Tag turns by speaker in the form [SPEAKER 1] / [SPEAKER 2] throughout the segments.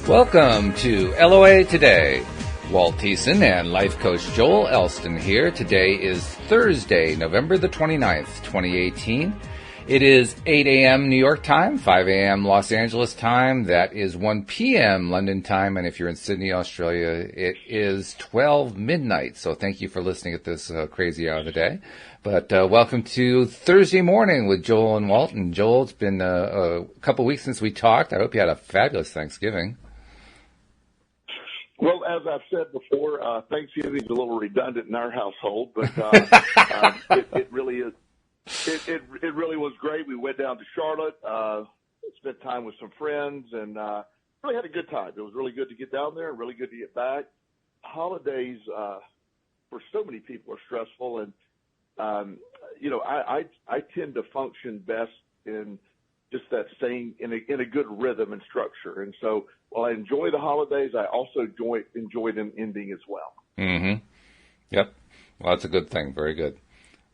[SPEAKER 1] Welcome to LOA Today. Walt Thiessen and life coach Joel Elston here. Today is Thursday, November the 29th, 2018. It is 8 a.m. New York time, 5 a.m. Los Angeles time. That is 1 p.m. London time. And if you're in Sydney, Australia, it is 12 midnight. So thank you for listening at this crazy hour of the day. But welcome to Thursday morning with Joel and Walt. And Joel, it's been a couple weeks since we talked. I hope you had a fabulous Thanksgiving.
[SPEAKER 2] Well, as I've said before, Thanksgiving is a little redundant in our household, but it really is. It really was great. We went down to Charlotte, spent time with some friends, and really had a good time. It was really good to get down there and really good to get back. Holidays for so many people are stressful, and I tend to function best in just that staying in a good rhythm and structure. And so while I enjoy the holidays, I also enjoy them ending as well.
[SPEAKER 1] Mm-hmm. Yep. Well, that's a good thing. Very good.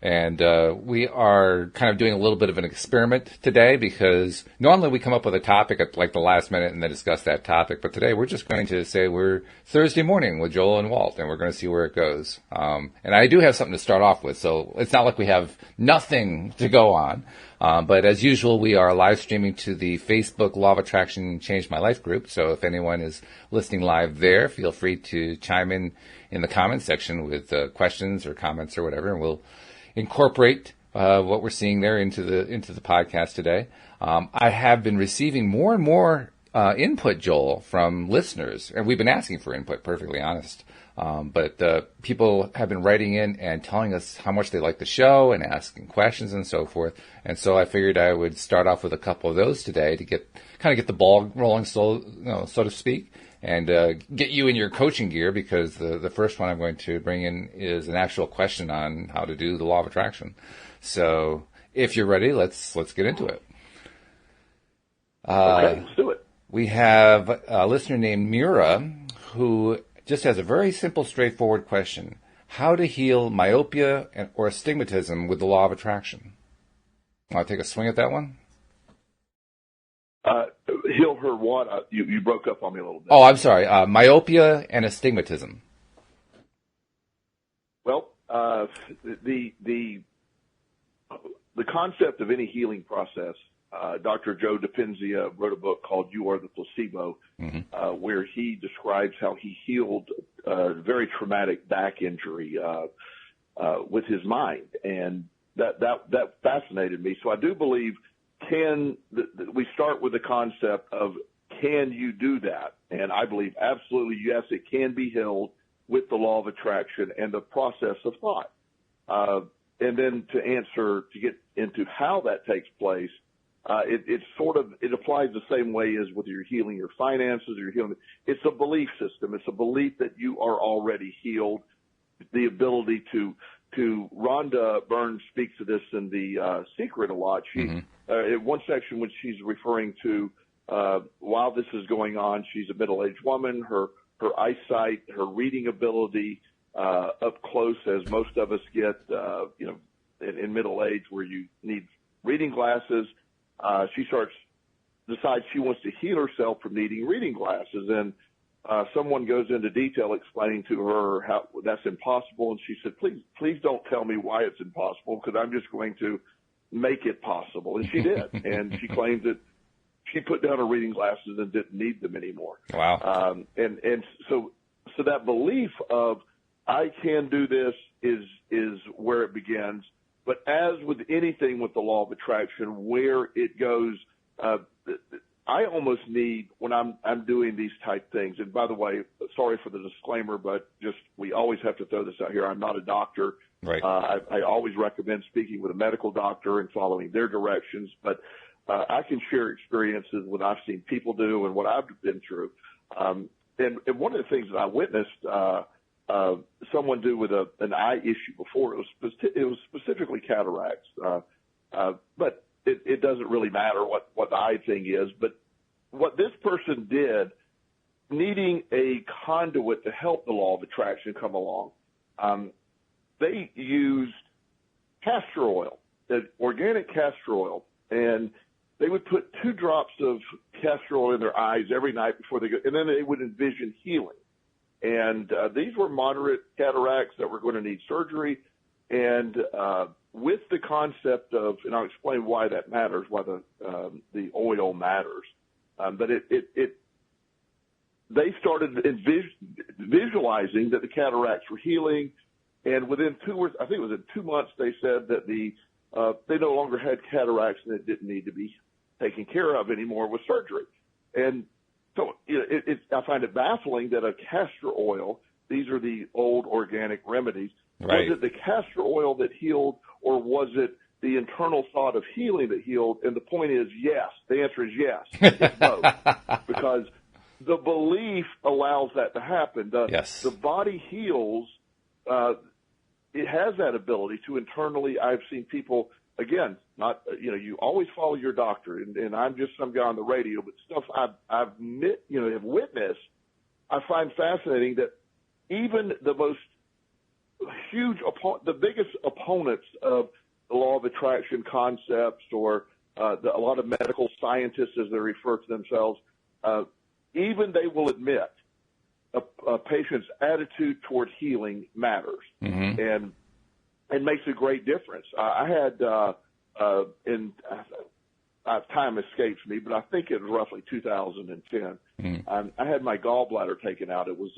[SPEAKER 1] And we are kind of doing a little bit of an experiment today because normally we come up with a topic at like the last minute and then discuss that topic. But today we're just going to say we're Thursday morning with Joel and Walt, and we're going to see where it goes. And I do have something to start off with, so it's not like we have nothing to go on. But as usual, we are live streaming to the Facebook Law of Attraction Changed My Life group. So if anyone is listening live there, feel free to chime in the comments section with questions or comments or whatever, and we'll incorporate what we're seeing there into the podcast today. I have been receiving more and more input, Joel, from listeners, and we've been asking for input, perfectly honest. But people have been writing in and telling us how much they like the show and asking questions and so forth. And so I figured I would start off with a couple of those today to get the ball rolling, so to speak, and get you in your coaching gear, because the first one I'm going to bring in is an actual question on how to do the law of attraction. So if you're ready, let's get into it.
[SPEAKER 2] Okay, let's do it.
[SPEAKER 1] We have a listener named Mira who just has a very simple, straightforward question: how to heal myopia or astigmatism with the law of attraction. Want to take a swing at that one?
[SPEAKER 2] Heal her what? You broke up on me a little bit.
[SPEAKER 1] Oh, I'm sorry. Myopia and astigmatism.
[SPEAKER 2] Well, the concept of any healing process. Dr. Joe Dispenza wrote a book called "You Are the Placebo," where he describes how he healed a very traumatic back injury with his mind, and that fascinated me. So I do believe we start with the concept of, can you do that? And I believe absolutely yes, it can be healed with the law of attraction and the process of thought. And then to get into how that takes place, it applies the same way as whether you're healing your finances or you're healing. It's a belief system. It's a belief that you are already healed. The ability to Rhonda Byrne speaks to this in The Secret a lot. She in one section when she's referring to while this is going on, she's a middle-aged woman. Her eyesight, her reading ability up close, as most of us get, in middle age, where you need reading glasses. She decides she wants to heal herself from needing reading glasses, and someone goes into detail explaining to her how that's impossible, and she said, please don't tell me why it's impossible, because I'm just going to make it possible. And she did, and she claimed that she put down her reading glasses and didn't need them anymore.
[SPEAKER 1] Wow.
[SPEAKER 2] And so that belief of I can do this is where it begins. But as with anything with the law of attraction, where it goes, I almost need, when I'm doing these type things, and by the way, sorry for the disclaimer, but just we always have to throw this out here. I'm not a doctor.
[SPEAKER 1] Right.
[SPEAKER 2] I always recommend speaking with a medical doctor and following their directions, but I can share experiences, what I've seen people do and what I've been through. And one of the things that I witnessed someone do with an eye issue before, it was specifically cataracts, but it doesn't really matter what the eye thing is. But what this person did, needing a conduit to help the law of attraction come along, they used castor oil, organic castor oil, and they would put 2 drops of castor oil in their eyes every night before they go, and then they would envision healing. And these were moderate cataracts that were going to need surgery. And with the concept of, and I'll explain why that matters, why the oil matters. But they started visualizing that the cataracts were healing, and within 2 months, they said that they no longer had cataracts and it didn't need to be taken care of anymore with surgery. And so I find it baffling that a castor oil, these are the old organic remedies,
[SPEAKER 1] right.
[SPEAKER 2] Was it the castor oil that healed, or was it the internal thought of healing that healed? And the point is yes. The answer is yes. It's both. Because the belief allows that to happen.
[SPEAKER 1] Yes.
[SPEAKER 2] The body heals. It has that ability to internally. I've seen people, again, not, you always follow your doctor, and I'm just some guy on the radio, but stuff have witnessed, I find fascinating that even the most the biggest opponents of the law of attraction concepts, or a lot of medical scientists, as they refer to themselves, even they will admit a patient's attitude toward healing matters, and makes a great difference. I had time escapes me, but I think it was roughly 2010. I had my gallbladder taken out. It was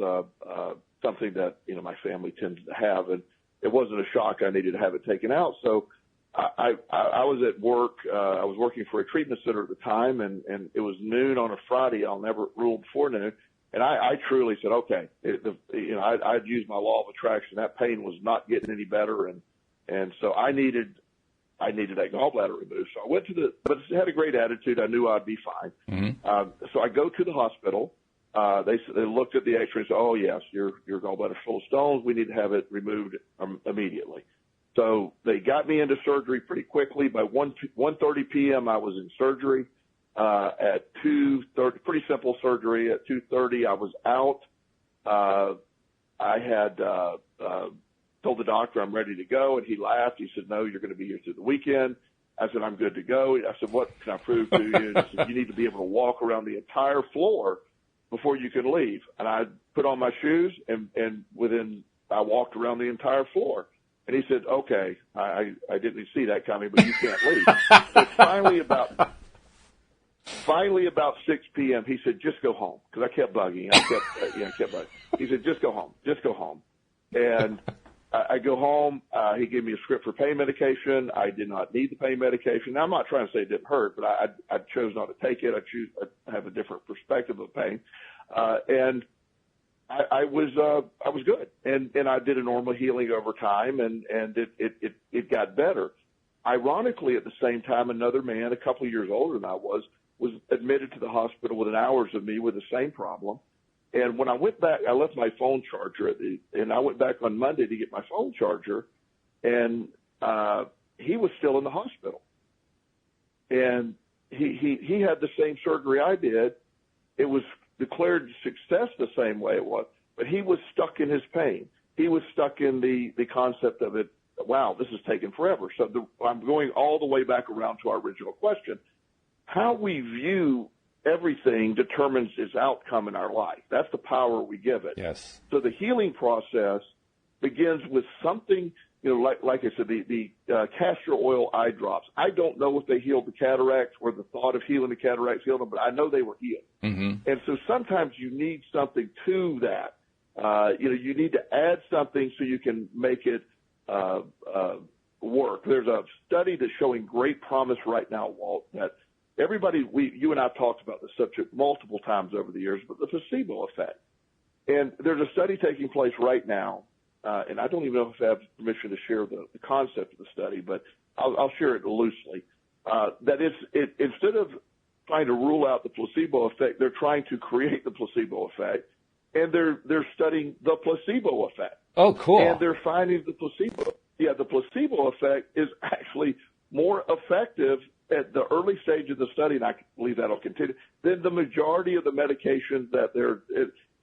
[SPEAKER 2] something that my family tends to have, and it wasn't a shock. I needed to have it taken out. So I was at work. I was working for a treatment center at the time, and it was noon on a Friday. I'll never rule before noon. And I truly said, okay, I'd used my law of attraction. That pain was not getting any better, and so I needed that gallbladder removed. So I went but I had a great attitude. I knew I'd be fine. So I go to the hospital. They looked at the X-ray and said, oh yes, your gallbladder's full of stones. We need to have it removed immediately. So they got me into surgery pretty quickly. By 1:30 p.m. I was in surgery. At 2:30, pretty simple surgery. At 2:30 I was out. I had told the doctor I'm ready to go, and he laughed. He said, no, you're going to be here through the weekend. I said, I'm good to go. I said, what can I prove to you? And he said, you need to be able to walk around the entire floor before you can leave. And I put on my shoes, and I walked around the entire floor. And he said, okay, I didn't see that coming, but you can't leave. So finally about 6 p.m., he said, just go home. Because I kept bugging. I kept bugging. He said, just go home. Just go home. And I go home. He gave me a script for pain medication. I did not need the pain medication. Now, I'm not trying to say it didn't hurt, but I chose not to take it. I have a different perspective of pain. And I was good. And I did a normal healing over time, and it got better. Ironically, at the same time, another man, a couple of years older than I was admitted to the hospital within hours of me with the same problem. And when I went back, I left my phone charger and I went back on Monday to get my phone charger, and he was still in the hospital. And he had the same surgery I did. It was declared success the same way it was, but he was stuck in his pain. He was stuck in the concept of it. Wow, this is taking forever. So I'm going all the way back around to our original question. How we view everything determines its outcome in our life. That's the power we give it.
[SPEAKER 1] Yes.
[SPEAKER 2] So the healing process begins with something, like I said, the castor oil eye drops. I don't know if they healed the cataracts or the thought of healing the cataracts healed them, but I know they were healed. And so sometimes you need something to that. You need to add something so you can make it work. There's a study that's showing great promise right now, Walt, that you and I have talked about this subject multiple times over the years, but the placebo effect. And there's a study taking place right now, and I don't even know if I have permission to share the concept of the study, but I'll share it loosely. That instead of trying to rule out the placebo effect, they're trying to create the placebo effect, and they're studying the placebo effect.
[SPEAKER 1] Oh, cool.
[SPEAKER 2] And they're finding the placebo. Yeah, the placebo effect is actually more effective at the early stage of the study, and I believe that'll continue, than the majority of the medications that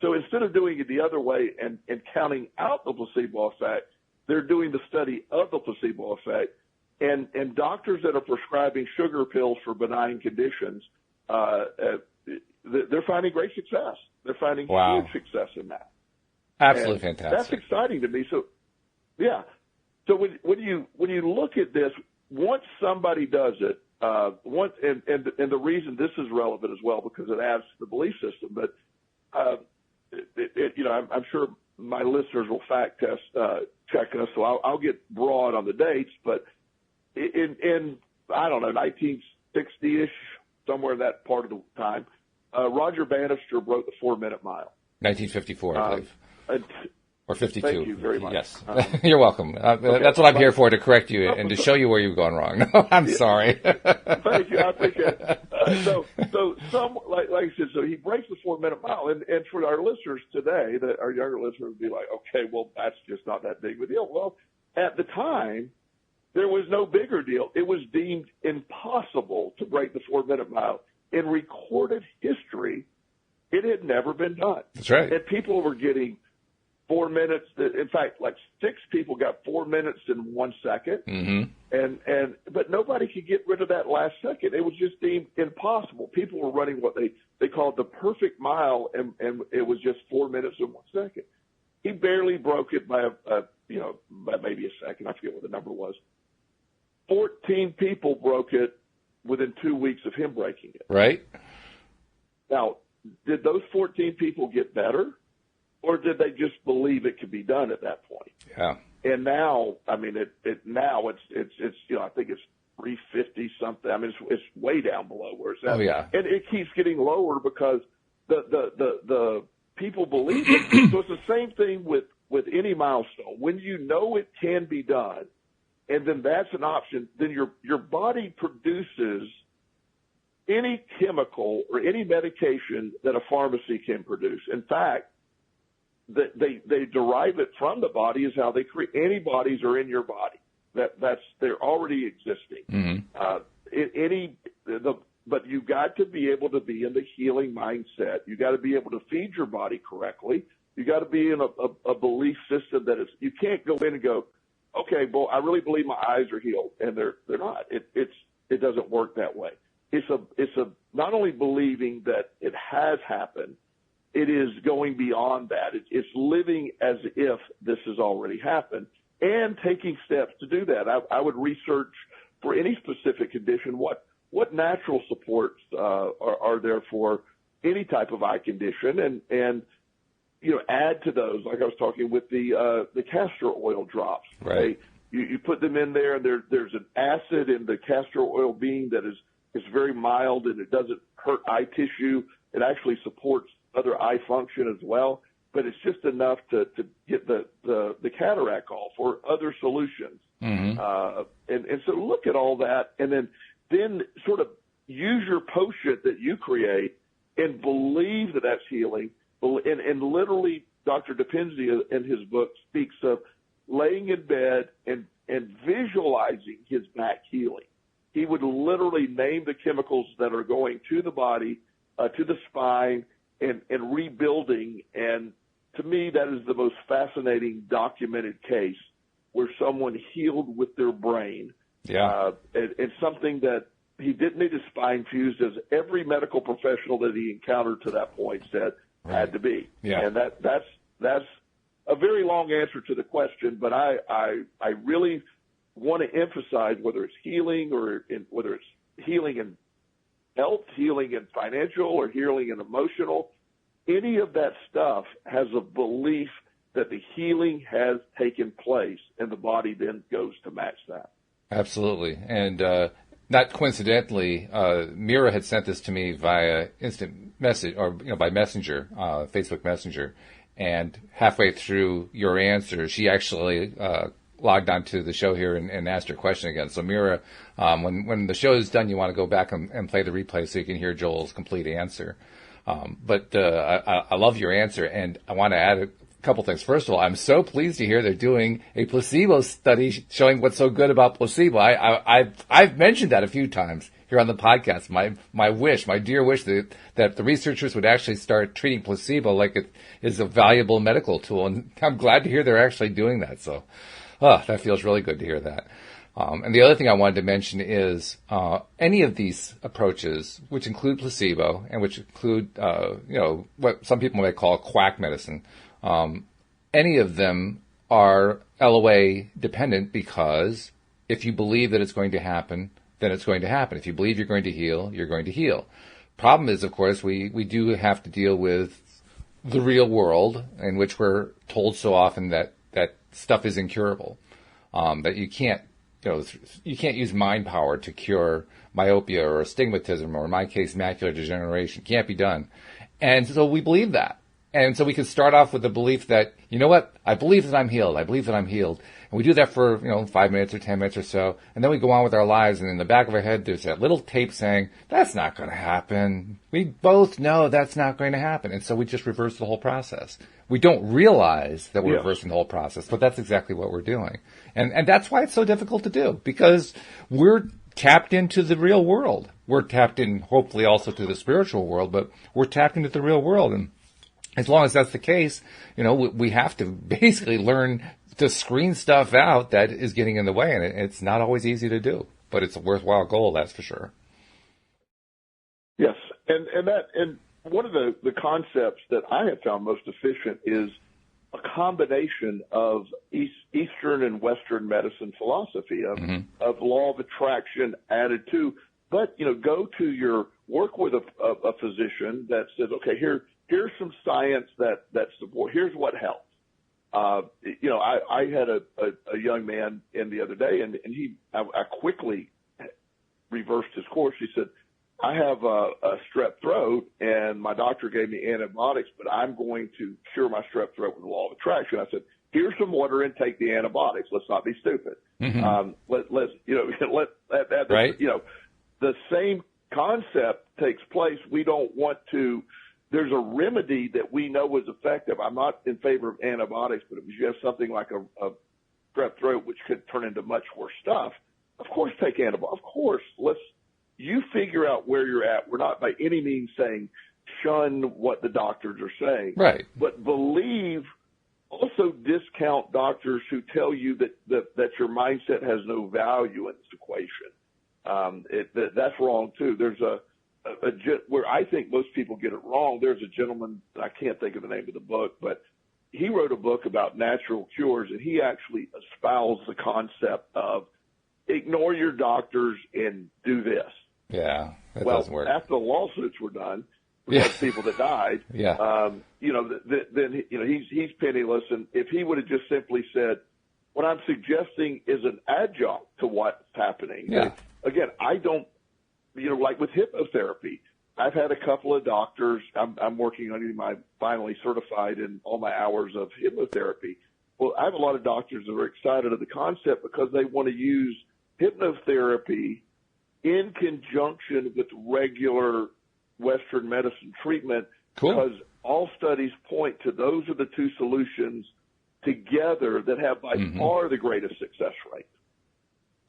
[SPEAKER 2] so instead of doing it the other way and counting out the placebo effect, they're doing the study of the placebo effect, And doctors that are prescribing sugar pills for benign conditions, they're finding great success. They're finding huge success in that.
[SPEAKER 1] Absolutely
[SPEAKER 2] and
[SPEAKER 1] fantastic.
[SPEAKER 2] That's exciting to me. So, yeah. So when you look at this, once somebody does it, and the reason this is relevant as well because it adds to the belief system, but I'm sure my listeners will fact test check us, so I'll get broad on the dates, but in I don't know 1960ish, somewhere in that part of the time, Roger Bannister broke the 4-minute mile.
[SPEAKER 1] 1954, I believe. Or 52.
[SPEAKER 2] Thank you very much.
[SPEAKER 1] Yes. You're welcome. Okay. That's what I'm here for, to correct you and to show you where you've gone wrong. No, I'm sorry.
[SPEAKER 2] Thank you. I appreciate it. So like I said, so he breaks the 4-minute mile. And for our listeners today, our younger listeners would be like, okay, well, that's just not that big of a deal. Well, at the time, there was no bigger deal. It was deemed impossible to break the 4-minute mile. In recorded history, it had never been done.
[SPEAKER 1] That's right.
[SPEAKER 2] And people were getting 4 minutes. In fact, like 6 people got 4 minutes in 1 second. Mm-hmm. But nobody could get rid of that last second. It was just deemed impossible. People were running what they called the perfect mile, and it was just 4 minutes and 1 second. He barely broke it by by maybe a second. I forget what the number was. 14 people broke it within 2 weeks of him breaking it.
[SPEAKER 1] Right.
[SPEAKER 2] Now, did those 14 people get better? Or did they just believe it could be done at that point?
[SPEAKER 1] Yeah.
[SPEAKER 2] And now, I mean, it's I think it's 350 something. I mean, it's way down below where it's at.
[SPEAKER 1] Oh yeah.
[SPEAKER 2] And it keeps getting lower because the people believe it. So it's the same thing with any milestone. When you know it can be done, and then that's an option, then your body produces any chemical or any medication that a pharmacy can produce. In fact, they derive it from the body is how they create antibodies are in your body. They're already existing. Mm-hmm. But you got to be able to be in the healing mindset. You got to be able to feed your body correctly. You got to be in a belief system that you can't go in and go, okay, well, I really believe my eyes are healed, and they're not. It doesn't work that way. It's a not only believing that it has happened. It is going beyond that. It's living as if this has already happened and taking steps to do that. I would research for any specific condition what natural supports are there for any type of eye condition and add to those. Like I was talking with the castor oil drops.
[SPEAKER 1] Right.
[SPEAKER 2] You put them in there, and there's an acid in the castor oil bean that is very mild and it doesn't hurt eye tissue. It actually supports other eye function as well, but it's just enough to get the cataract off or other solutions. Mm-hmm. And so look at all that, and then sort of use your potion that you create and believe that that's healing. And literally, Dr. Dipenzia in his book speaks of laying in bed and visualizing his back healing. He would literally name the chemicals that are going to the body, to the spine, and rebuilding. And to me, that is the most fascinating documented case where someone healed with their brain.
[SPEAKER 1] Yeah.
[SPEAKER 2] And something that he didn't need his spine fused, as every medical professional that he encountered to that point said had to be. Yeah. And that's a very long answer to the question, but I really want to emphasize whether it's healing or whether it's healing in health, healing in financial, or healing in emotional, any of that stuff has a belief that the healing has taken place, and the body then goes to match that.
[SPEAKER 1] Absolutely. And not coincidentally, Mira had sent this to me via instant message, or by Messenger, Facebook Messenger. And halfway through your answer, she actually logged onto the show here and asked her question again. So Mira, when the show is done, you want to go back and play the replay so you can hear Joel's complete answer. But I love your answer, and I want to add a couple things. First of all, I'm so pleased to hear they're doing a placebo study showing what's so good about placebo. I've mentioned that a few times here on the podcast. My dear wish that the researchers would actually start treating placebo like it is a valuable medical tool, and I'm glad to hear they're actually doing that. So, that feels really good to hear that. And the other thing I wanted to mention is any of these approaches, which include placebo and which include, what some people might call quack medicine, any of them are LOA dependent, because if you believe that it's going to happen, then it's going to happen. If you believe you're going to heal, you're going to heal. Problem is, of course, we do have to deal with the real world, in which we're told so often that stuff is incurable, that you can't use mind power to cure myopia or astigmatism, or in my case, macular degeneration. Can't be done. And so we believe that. And so we can start off with the belief that, you know what, I believe that I'm healed. I believe that I'm healed. And we do that for, 5 minutes or 10 minutes or so. And then we go on with our lives. And in the back of our head, there's that little tape saying, that's not going to happen. We both know that's not going to happen. And so we just reverse the whole process. We don't realize that we're reversing the whole process, but that's exactly what we're doing. And that's why it's so difficult to do, because we're tapped into the real world. We're tapped in, hopefully, also to the spiritual world, but we're tapped into the real world. And as long as that's the case, we have to basically learn to screen stuff out that is getting in the way. And it's not always easy to do, but it's a worthwhile goal, that's for sure.
[SPEAKER 2] Yes. And one of the concepts that I have found most efficient is a combination of Eastern and Western medicine philosophy of law of attraction added to, but, go to work with a physician that says, okay, here's some science that support, here's what helps. I had a young man in the other day, and I quickly reversed his course. He said, I have a strep throat, and my doctor gave me antibiotics, but I'm going to cure my strep throat with the law of attraction. I said, here's some water and take the antibiotics. Let's not be stupid.
[SPEAKER 1] Right.
[SPEAKER 2] The same concept takes place. We don't want to. There's a remedy that we know is effective. I'm not in favor of antibiotics, but if you have something like a strep throat, which could turn into much worse stuff, of course, take antibiotics. Of course, you figure out where you're at. We're not by any means saying shun what the doctors are saying.
[SPEAKER 1] Right.
[SPEAKER 2] But also discount doctors who tell you that your mindset has no value in this equation. That's wrong too. There's where I think most people get it wrong. There's a gentleman, I can't think of the name of the book, but he wrote a book about natural cures, and he actually espoused the concept of ignore your doctors and do this.
[SPEAKER 1] Yeah, that doesn't work.
[SPEAKER 2] After the lawsuits were done, because people that died, then he's penniless. And if he would have just simply said, what I'm suggesting is an adjunct to what's happening.
[SPEAKER 1] Yeah.
[SPEAKER 2] Again, I don't, like with hypnotherapy, I've had a couple of doctors. I'm working on getting my finally certified in all my hours of hypnotherapy. Well, I have a lot of doctors that are excited at the concept because they want to use hypnotherapy in conjunction with regular Western medicine treatment.
[SPEAKER 1] Cool.
[SPEAKER 2] Because all studies point to those are the two solutions together that have by far the greatest success rate.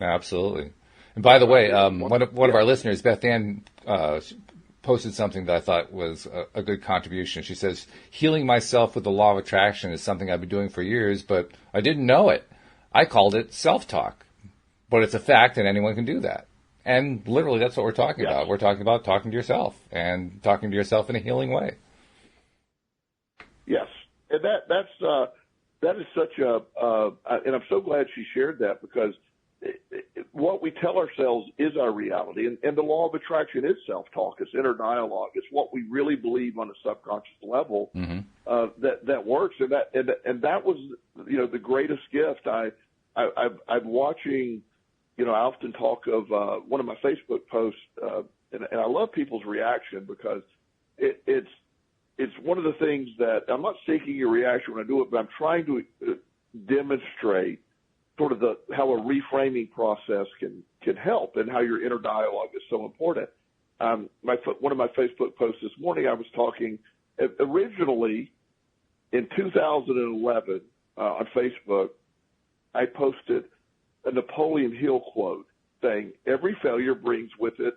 [SPEAKER 1] Absolutely. And by the way, one of our listeners, Beth Ann, posted something that I thought was a good contribution. She says, healing myself with the law of attraction is something I've been doing for years, but I didn't know it. I called it self-talk. But it's a fact and anyone can do that. And literally that's what we're talking about. We're talking about talking to yourself and talking to yourself in a healing way.
[SPEAKER 2] Yes. And that is such and I'm so glad she shared that, because what we tell ourselves is our reality, and the law of attraction is self-talk. It's inner dialogue. It's what we really believe on a subconscious level that works, and that was the greatest gift. I'm watching. I often talk of one of my Facebook posts, and I love people's reaction, because it's one of the things that I'm not seeking your reaction when I do it, but I'm trying to demonstrate sort of how a reframing process can help, and how your inner dialogue is so important. One of my Facebook posts this morning, I was talking originally in 2011 on Facebook. I posted a Napoleon Hill quote saying, "Every failure brings with it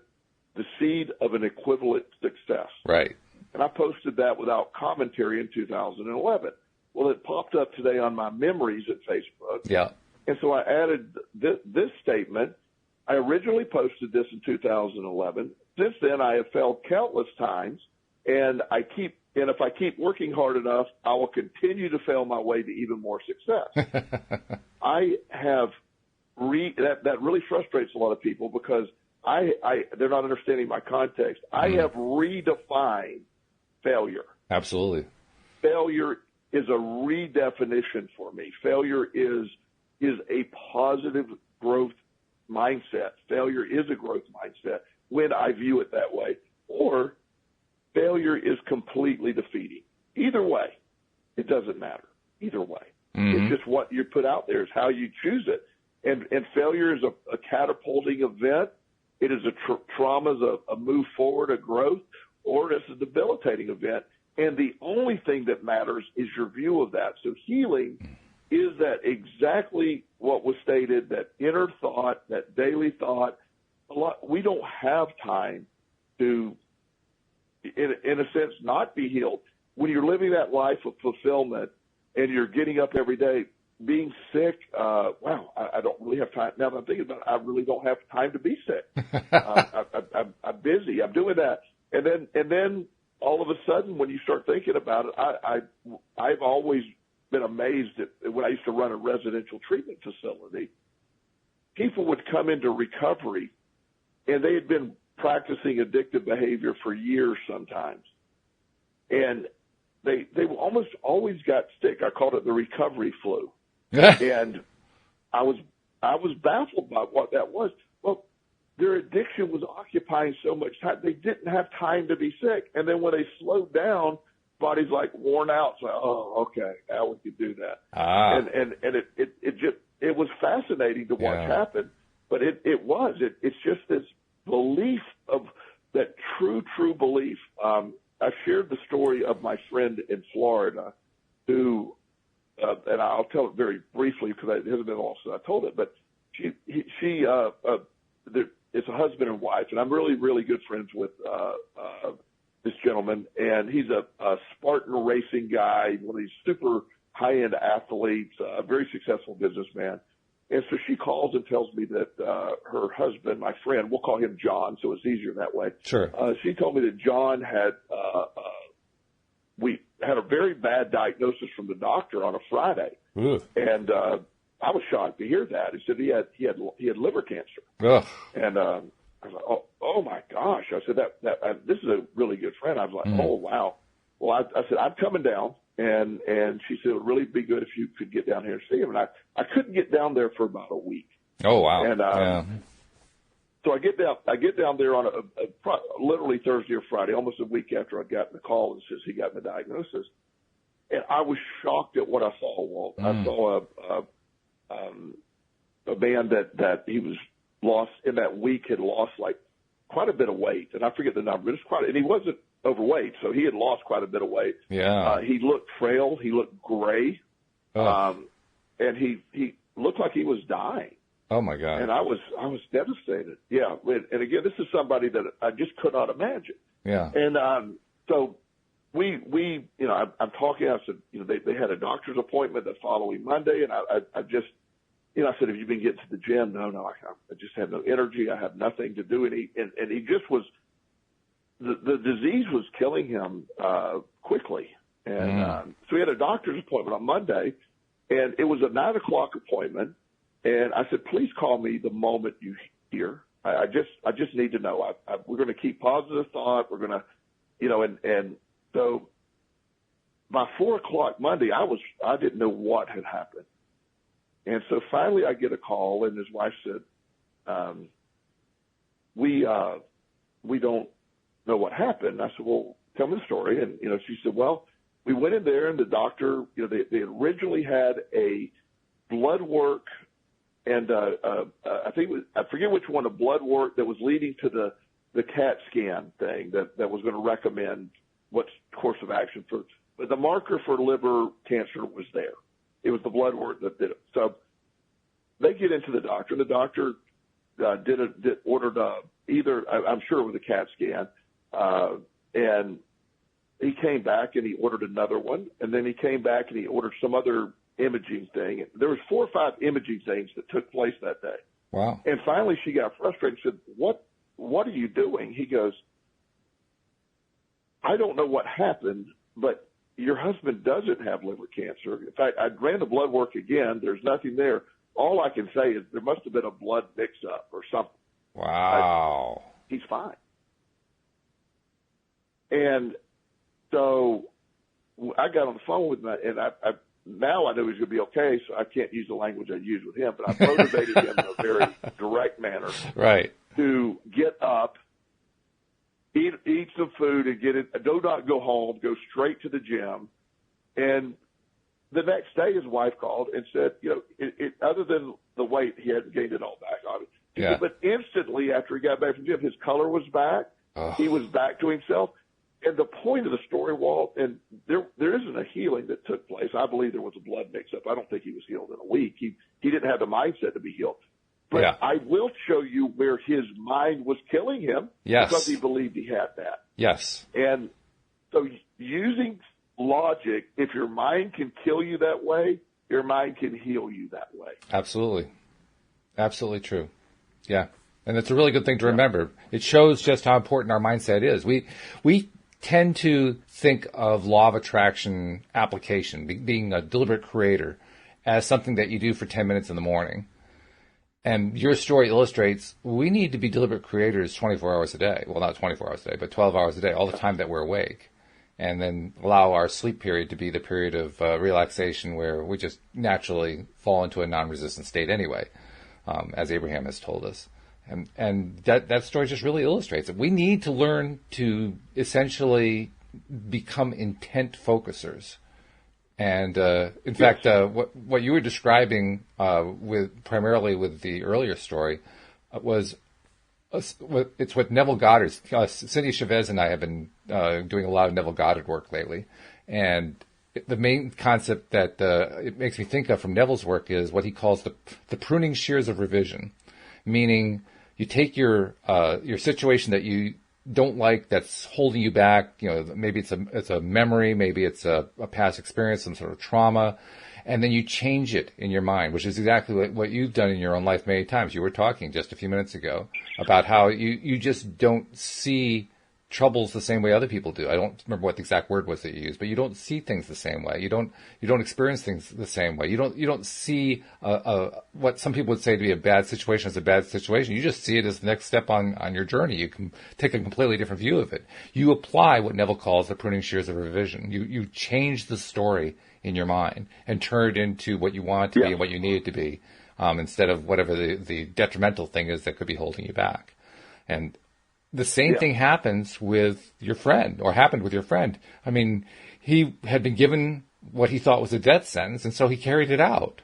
[SPEAKER 2] the seed of an equivalent success."
[SPEAKER 1] Right.
[SPEAKER 2] And I posted that without commentary in 2011. Well, it popped up today on my memories at Facebook.
[SPEAKER 1] Yeah.
[SPEAKER 2] And so I added this statement. I originally posted this in 2011. Since then, I have failed countless times, and if I keep working hard enough, I will continue to fail my way to even more success. I have that really frustrates a lot of people because they're not understanding my context. I have redefined failure.
[SPEAKER 1] Absolutely.
[SPEAKER 2] Failure is a redefinition for me. Failure is a positive growth mindset. Failure is a growth mindset when I view it that way. Or failure is completely defeating. Either way, it doesn't matter. Either way. It's just what you put out there is how you choose it. And failure is a catapulting event. It is trauma is a move forward, a growth, or it's a debilitating event. And the only thing that matters is your view of that. So healing is that exactly what was stated, that inner thought, that daily thought. We don't have time to, in a sense, not be healed. When you're living that life of fulfillment and you're getting up every day, being sick, wow, I don't really have time. Now that I'm thinking about it, I really don't have time to be sick. I'm busy. I'm doing that. And then all of a sudden, when you start thinking about it, I've always been amazed at when I used to run a residential treatment facility. People would come into recovery, and they had been practicing addictive behavior for years sometimes. And they almost always got sick. I called it the recovery flu. And I was baffled by what that was. Well, their addiction was occupying so much time. They didn't have time to be sick. And then when they slowed down, body's like worn out. So, oh, okay, now we could do that. And it was fascinating to watch happen. But it's just this belief of that true belief. I shared the story of my friend in Florida who, and I'll tell it very briefly because it hasn't been long since I told it, but it's a husband and wife, and I'm really, really good friends with this gentleman, and he's a Spartan racing guy, one of these super high-end athletes, a very successful businessman. And so she calls and tells me that her husband, my friend, we'll call him John, so it's easier that way.
[SPEAKER 1] Sure.
[SPEAKER 2] She told me that John had we had a very bad diagnosis from the doctor on a Friday, and I was shocked to hear that. He said he had liver cancer, and I was like, oh my gosh! I said this is a really good friend. I was like, oh wow. Well, I said I'm coming down. And she said, it would really be good if you could get down here and see him. And I couldn't get down there for about a week.
[SPEAKER 1] Oh, wow.
[SPEAKER 2] And so I get down there on literally Thursday or Friday, almost a week after I got the call and says he got the diagnosis. And I was shocked at what I saw, Walt. I saw a man that he was lost in that week, had lost like quite a bit of weight. And I forget the number, but and he wasn't overweight, so he had lost quite a bit of weight.
[SPEAKER 1] Yeah.
[SPEAKER 2] He looked frail. He looked gray. And he looked like he was dying.
[SPEAKER 1] Oh my God.
[SPEAKER 2] And I was devastated. Yeah. And again, this is somebody that I just could not imagine.
[SPEAKER 1] Yeah.
[SPEAKER 2] And so we I'm talking. I said, they had a doctor's appointment the following Monday, and I just, I said, have you been getting to the gym? No, I just have no energy. I have nothing to do. And he just was. The disease was killing him quickly, and so we had a doctor's appointment on Monday, and it was a 9:00 appointment. And I said, please call me the moment you hear. I just need to know. We're going to keep positive thought. We're going to, and so by 4:00 Monday, I didn't know what had happened, and so finally I get a call, and his wife said, we don't know what happened. And I said, well, tell me the story. And, she said, well, we went in there and the doctor, they originally had a blood work and, I forget which one, a blood work that was leading to the CAT scan thing that was going to recommend what's course of action but the marker for liver cancer was there. It was the blood work that did it. So they get into the doctor, and the doctor, ordered either, I'm sure it was a CAT scan, and he came back and he ordered another one, and then he came back and he ordered some other imaging thing. There was 4 or 5 imaging things that took place that day.
[SPEAKER 1] Wow.
[SPEAKER 2] And finally she got frustrated and said, what are you doing? He goes, I don't know what happened, but your husband doesn't have liver cancer. In fact, I ran the blood work again. There's nothing there. All I can say is there must have been a blood mix-up or something.
[SPEAKER 1] Wow.
[SPEAKER 2] He's fine. And so I got on the phone with him, and now I know he's going to be okay, so I can't use the language I used with him, but I motivated him in a very direct manner
[SPEAKER 1] Right.
[SPEAKER 2] to get up, eat some food, and do not go home, go straight to the gym. And the next day his wife called and said, other than the weight, he hadn't gained it all back, obviously.
[SPEAKER 1] Yeah.
[SPEAKER 2] But instantly after he got back from the gym, his color was back.
[SPEAKER 1] Oh.
[SPEAKER 2] He was back to himself. And the point of the story, Walt, and there isn't a healing that took place. I believe there was a blood mix-up. I don't think he was healed in a week. He didn't have the mindset to be healed. But
[SPEAKER 1] yeah.
[SPEAKER 2] I will show you where his mind was killing him
[SPEAKER 1] Yes.
[SPEAKER 2] because he believed he had that.
[SPEAKER 1] Yes.
[SPEAKER 2] And so using logic, if your mind can kill you that way, your mind can heal you that way.
[SPEAKER 1] Absolutely. Absolutely true. Yeah. And it's a really good thing to remember. It shows just how important our mindset is. We tend to think of law of attraction application, being a deliberate creator, as something that you do for 10 minutes in the morning. And your story illustrates we need to be deliberate creators 24 hours a day. Well, not 24 hours a day, but 12 hours a day, all the time that we're awake. And then allow our sleep period to be the period of relaxation where we just naturally fall into a non-resistant state anyway, as Abraham has told us. And that story just really illustrates it. We need to learn to essentially become intent focusers. And in fact, what you were describing primarily with the earlier story was it's what Neville Goddard, Cindy Chavez and I have been doing a lot of Neville Goddard work lately. And the main concept that it makes me think of from Neville's work is what he calls the pruning shears of revision, meaning you take your situation that you don't like, that's holding you back. Maybe it's a memory, maybe it's a past experience, some sort of trauma, and then you change it in your mind, which is exactly what you've done in your own life many times. You were talking just a few minutes ago about how you just don't see troubles the same way other people do. I don't remember what the exact word was that you used, but you don't see things the same way. You don't experience things the same way. You don't see what some people would say to be a bad situation as a bad situation. You just see it as the next step on your journey. You can take a completely different view of it. You apply what Neville calls the pruning shears of revision. You change the story in your mind and turn it into what you want it to be and what you need it to be, instead of whatever the detrimental thing is that could be holding you back. And the same thing happens with your friend, or happened with your friend. I mean, he had been given what he thought was a death sentence, and so he carried it out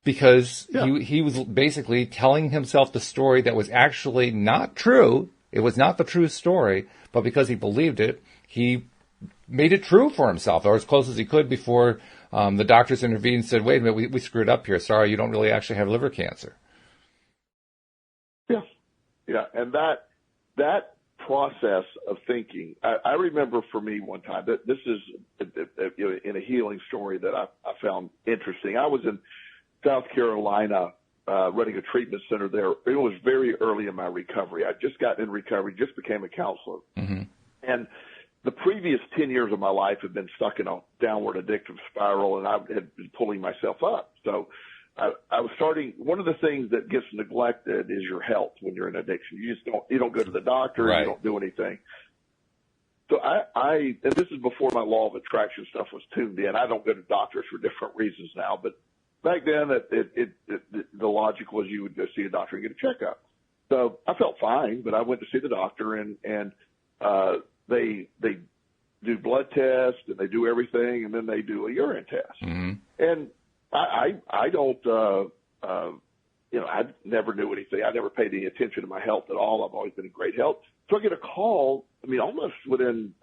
[SPEAKER 1] because he was basically telling himself the story that was actually not true. It was not the true story, but because he believed it, he made it true for himself, or as close as he could before the doctors intervened and said, wait a minute, we screwed up here. Sorry, you don't really actually have liver cancer.
[SPEAKER 2] Yeah, and that process of thinking, I remember for me one time, that this is in a healing story that I found interesting. I was in South Carolina running a treatment center there. It was very early in my recovery. I'd just gotten in recovery, just became a counselor. Mm-hmm. And the previous 10 years of my life had been stuck in a downward addictive spiral, and I had been pulling myself up. So I was starting. One of the things that gets neglected is your health when you're in addiction. You don't go to the doctor. Right. You don't do anything. So and this is before my law of attraction stuff was tuned in. I don't go to doctors for different reasons now, but back then the logic was you would go see a doctor and get a checkup. So I felt fine, but I went to see the doctor and they do blood tests and they do everything, and then they do a urine test. Mm-hmm. And I don't, I never knew anything. I never paid any attention to my health at all. I've always been in great health. So I get a call, almost within,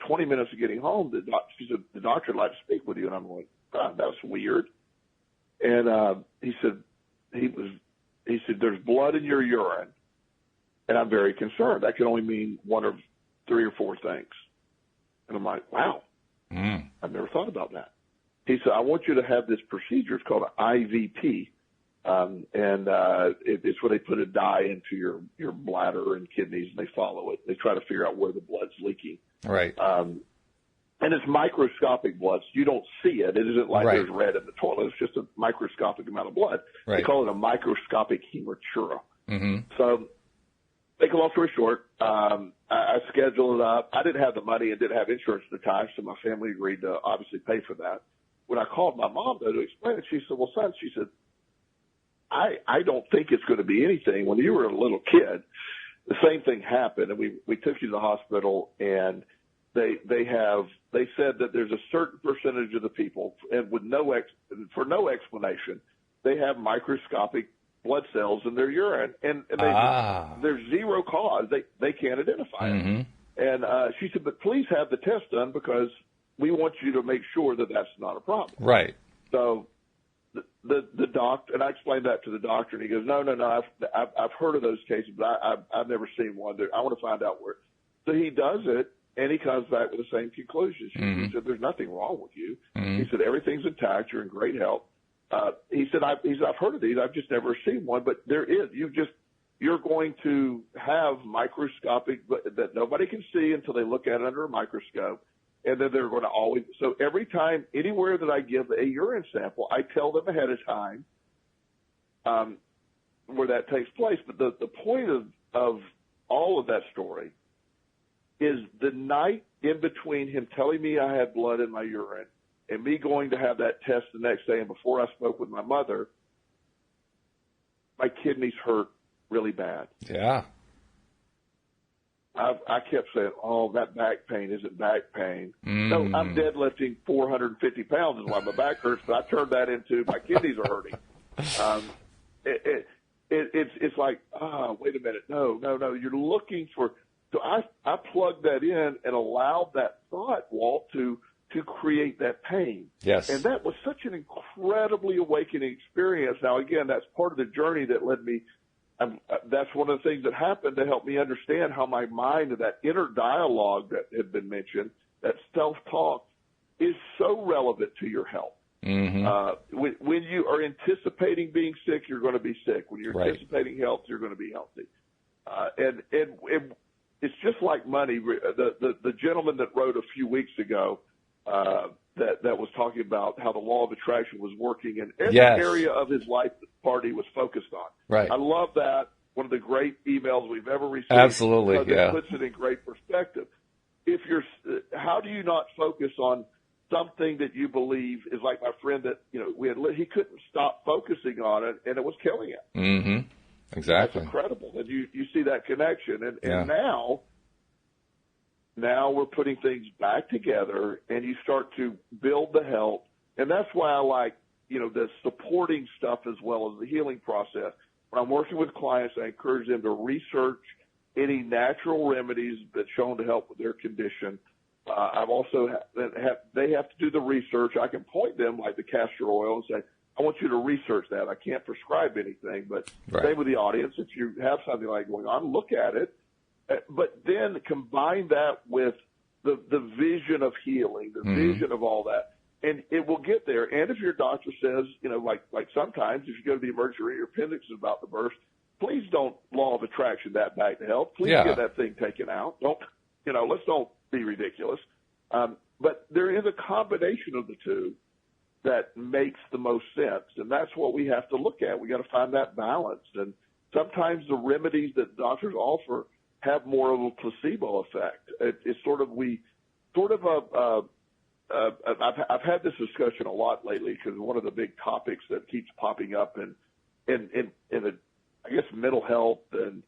[SPEAKER 2] 20 minutes of getting home, she said, the doctor would like to speak with you. And I'm like, that's weird. And he said, there's blood in your urine, and I'm very concerned. That can only mean one of 3 or 4 things. And I'm like, wow, I've never thought about that. he said, I want you to have this procedure. It's called an IVP. It's where they put a dye into your bladder and kidneys, and they follow it. They try to figure out where the blood's leaking.
[SPEAKER 1] Right.
[SPEAKER 2] And it's microscopic blood. So you don't see it. It isn't like there's red in the toilet. It's just a microscopic amount of blood.
[SPEAKER 1] Right.
[SPEAKER 2] They call it a microscopic hematura.
[SPEAKER 1] Mm-hmm.
[SPEAKER 2] So, make a long story short, I scheduled it up. I didn't have the money and didn't have insurance at the time, so my family agreed to obviously pay for that. When I called my mom, though, to explain it, she said, well, son, she said, I don't think it's going to be anything. When you were a little kid, the same thing happened, and we took you to the hospital, and they said that there's a certain percentage of the people, and for no explanation, they have microscopic blood cells in their urine, and there's zero cause. They can't identify it. And she said, but please have the test done because we want you to make sure that that's not a problem.
[SPEAKER 1] Right.
[SPEAKER 2] So the doctor, and I explained that to the doctor, and he goes, no, I've heard of those cases, but I've never seen one. I want to find out where. So he does it, and he comes back with the same conclusions. He said, there's nothing wrong with you. He said, everything's intact. You're in great health. He said, I've heard of these. I've just never seen one, but there is. You're going to have microscopic that nobody can see until they look at it under a microscope. And then they're going to always, so every time, anywhere that I give a urine sample, I tell them ahead of time where that takes place. But the point of all of that story is the night in between him telling me I had blood in my urine and me going to have that test the next day, and before I spoke with my mother, my kidneys hurt really bad.
[SPEAKER 1] Yeah.
[SPEAKER 2] I kept saying, oh, that back pain isn't back pain. No, I'm deadlifting 450 pounds is why my back hurts, but I turned that into my kidneys are hurting. It's like, wait a minute. No. You're looking for, so I plugged that in and allowed that thought, Walt, to create that pain.
[SPEAKER 1] Yes.
[SPEAKER 2] And that was such an incredibly awakening experience. Now, again, that's part of the journey that led me. That's one of the things that happened to help me understand how my mind and that inner dialogue that had been mentioned, that self-talk, is so relevant to your health. When you are anticipating being sick, you're going to be sick. When you're anticipating health, you're going to be healthy. And it's just like money. The gentleman that wrote a few weeks ago that was talking about how the law of attraction was working in every area of his life that party was focused on.
[SPEAKER 1] Right.
[SPEAKER 2] I love that. One of the great emails we've ever received.
[SPEAKER 1] Absolutely,
[SPEAKER 2] it puts it in great perspective. How do you not focus on something that you believe is like my friend that he couldn't stop focusing on it, and it was killing him.
[SPEAKER 1] Exactly.
[SPEAKER 2] That's incredible. And you see that connection, and now we're putting things back together, and you start to build the health, and that's why I like the supporting stuff as well as the healing process. When I'm working with clients, I encourage them to research any natural remedies that's shown to help with their condition. I've also they have to do the research. I can point them like the castor oil and say, I want you to research that. I can't prescribe anything, but same with the audience. If you have something like going on, look at it. But then combine that with the vision of healing, the vision of all that, and it will get there. And if your doctor says, like sometimes if you go to the emergency room, your appendix is about to burst, please don't law of attraction that back to health. Please get that thing taken out. Let's don't be ridiculous. But there is a combination of the two that makes the most sense, and that's what we have to look at. We got to find that balance. And sometimes the remedies that doctors offer have more of a placebo effect. It's I've had this discussion a lot lately because one of the big topics that keeps popping up in I guess mental health and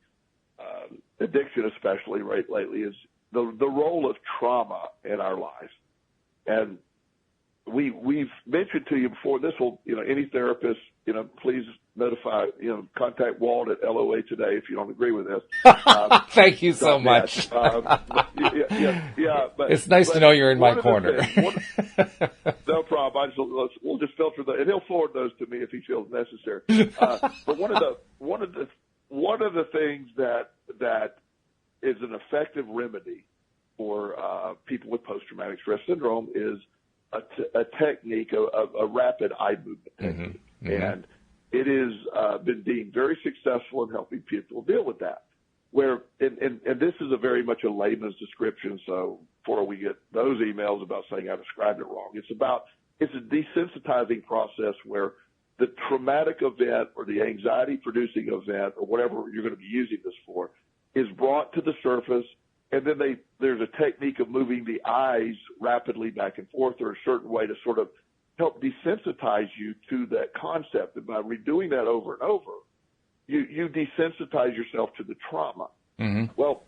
[SPEAKER 2] addiction especially lately is the role of trauma in our lives. And we've mentioned to you before, this will, any therapist, please notify, contact Walt at LOA today if you don't agree with this.
[SPEAKER 1] Thank you so much.
[SPEAKER 2] But
[SPEAKER 1] it's nice to know you're in my corner.
[SPEAKER 2] No problem. We'll just filter and he'll forward those to me if he feels necessary. But one of the things that is an effective remedy for people with post-traumatic stress syndrome is a technique, a rapid eye movement technique. And it has been deemed very successful in helping people deal with that. Where, and this is a very much a layman's description, so before we get those emails about saying I described it wrong, it's a desensitizing process where the traumatic event or the anxiety-producing event or whatever you're going to be using this for is brought to the surface, and then there's a technique of moving the eyes rapidly back and forth or a certain way to sort of help desensitize you to that concept. And by redoing that over and over, you desensitize yourself to the trauma. Well,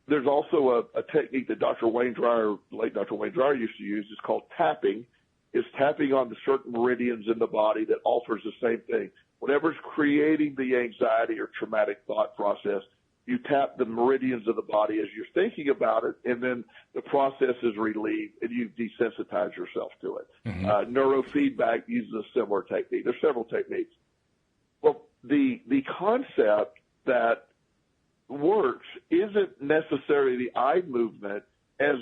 [SPEAKER 2] there's also a technique that Dr. Wayne Dreyer, late Dr. Wayne Dreyer used to use. It's called tapping. It's tapping on the certain meridians in the body that alters the same thing. Whatever's creating the anxiety or traumatic thought process, you tap the meridians of the body as you're thinking about it, and then the process is relieved, and you desensitize yourself to it. Neurofeedback uses a similar technique. There's several techniques. Well, the concept that works isn't necessarily the eye movement as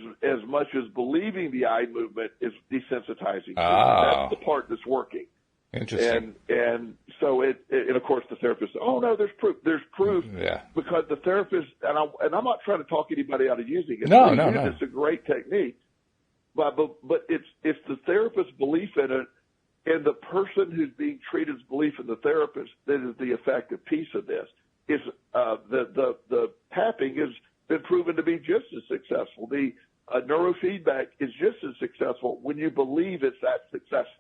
[SPEAKER 2] much as believing the eye movement is desensitizing. That's the part that's working.
[SPEAKER 1] Interesting.
[SPEAKER 2] And so and of course the therapist says, oh no, there's proof. There's proof. Because the therapist, and I'm not trying to talk anybody out of using it.
[SPEAKER 1] No.
[SPEAKER 2] It's a great technique. But it's the therapist's belief in it and the person who's being treated's belief in the therapist that is the effective piece of this. Is the tapping has been proven to be just as successful. The neurofeedback is just as successful when you believe it's that successful.